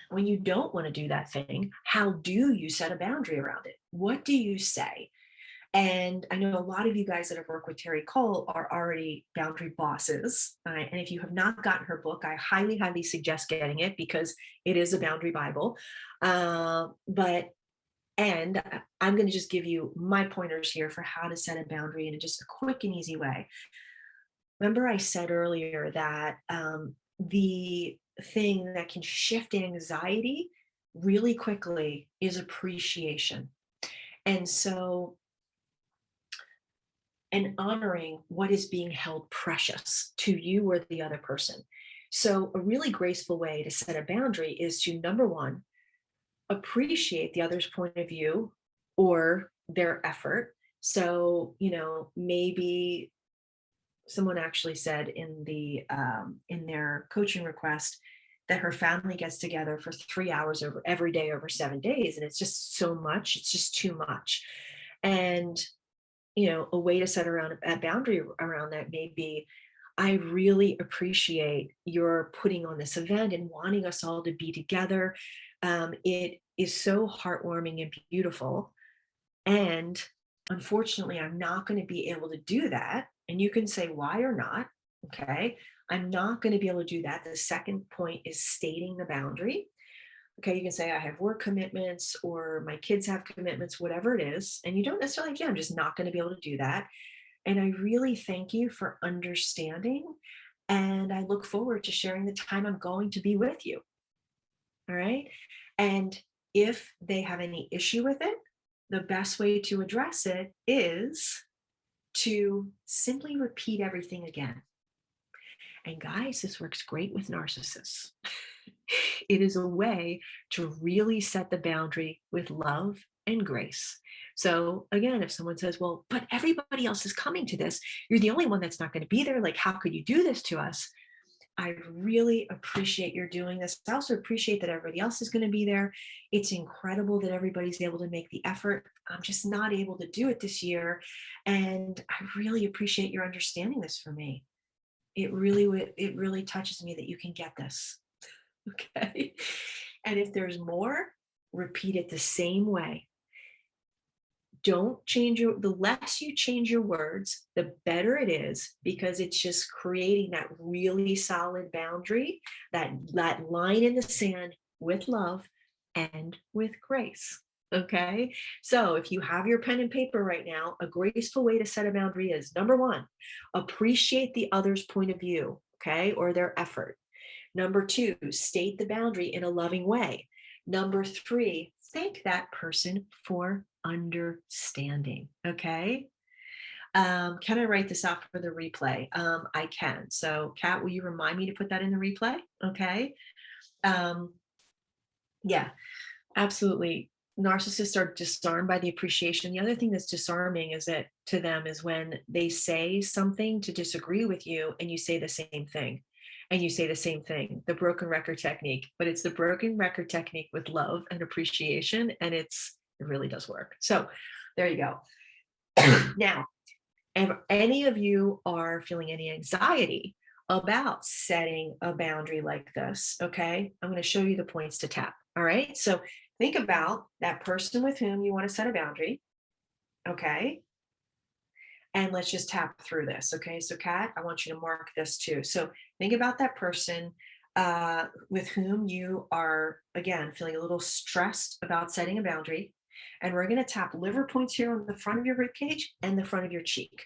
When you don't want to do that thing, how do you set a boundary around it? What do you say? And I know a lot of you guys that have worked with Terry Cole are already boundary bosses. And if you have not gotten her book, I highly, highly suggest getting it because it is a boundary Bible. And I'm going to just give you my pointers here for how to set a boundary in just a quick and easy way. Remember, I said earlier that the thing that can shift anxiety really quickly is appreciation. And so, and honoring what is being held precious to you or the other person. So, a really graceful way to set a boundary is to, number one, appreciate the other's point of view or their effort. So, maybe someone actually said in their coaching request that her family gets together for 3 hours over every day over 7 days, and it's just so much. It's just too much. And a way to set around a boundary around that may be, I really appreciate your putting on this event and wanting us all to be together. It is so heartwarming and beautiful. And unfortunately, I'm not going to be able to do that. And you can say why or not. Okay. I'm not going to be able to do that. The second point is stating the boundary. Okay. You can say, I have work commitments or my kids have commitments, whatever it is. And you don't necessarily, yeah, I'm just not going to be able to do that. And I really thank you for understanding. And I look forward to sharing the time I'm going to be with you. All right. And if they have any issue with it, the best way to address it is to simply repeat everything again. And guys, this works great with narcissists. It is a way to really set the boundary with love and grace. So again, if someone says, well, but everybody else is coming to this, you're the only one that's not going to be there. Like, how could you do this to us? I really appreciate your doing this. I also appreciate that everybody else is going to be there. It's incredible that everybody's able to make the effort. I'm just not able to do it this year. And I really appreciate your understanding this for me. It really touches me that you can get this. Okay. And if there's more, repeat it the same way. Don't change the less you change your words, the better it is, because it's just creating that really solid boundary, that line in the sand with love and with grace. Okay. So if you have your pen and paper right now, a graceful way to set a boundary is, number one, appreciate the other's point of view, okay, or their effort. Number two, state the boundary in a loving way. Number three, thank that person for understanding. Okay. Can I write this out for the replay? I can. So, Kat, will you remind me to put that in the replay? Okay. Um, yeah, absolutely. Narcissists are disarmed by the appreciation. The other thing that's disarming is that to them is when they say something to disagree with you and you say the same thing. And you say the same thing, the broken record technique, but it's the broken record technique with love and appreciation. And it really does work. So there you go. Now, if any of you are feeling any anxiety about setting a boundary like this, okay, I'm going to show you the points to tap. All right. So think about that person with whom you want to set a boundary. Okay. And let's just tap through this. Okay. So, Kat, I want you to mark this too. So think about that person with whom you are, again, feeling a little stressed about setting a boundary. And we're going to tap liver points here on the front of your rib cage and the front of your cheek.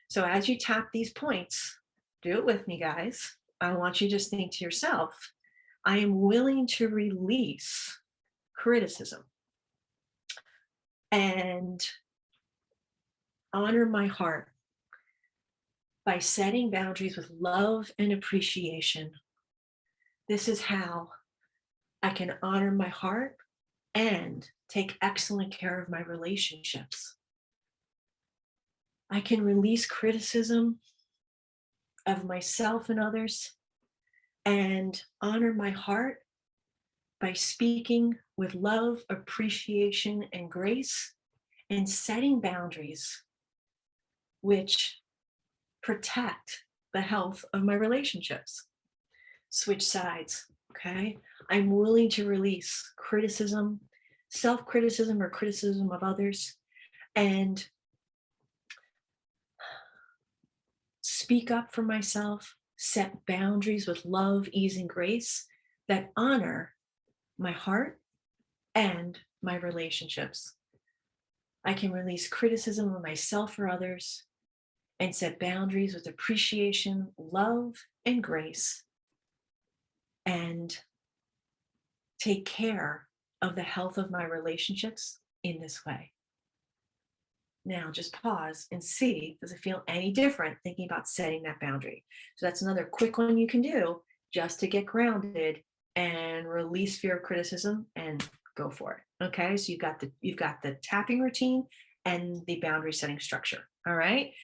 So as you tap these points, do it with me, guys. I want you to just think to yourself, I am willing to release criticism and honor my heart by setting boundaries with love and appreciation. This is how I can honor my heart and take excellent care of my relationships. I can release criticism of myself and others and honor my heart by speaking with love, appreciation, and grace, and setting boundaries which protect the health of my relationships. Switch sides. Okay. I'm willing to release criticism, self criticism, or criticism of others, and speak up for myself, set boundaries with love, ease, and grace that honor my heart and my relationships. I can release criticism of myself or others and set boundaries with appreciation, love, and grace, and take care of the health of my relationships in this way. Now, just pause and see, does it feel any different thinking about setting that boundary? So, that's another quick one you can do just to get grounded and release fear of criticism and go for it. Okay. So you've got the tapping routine and the boundary setting structure. All right.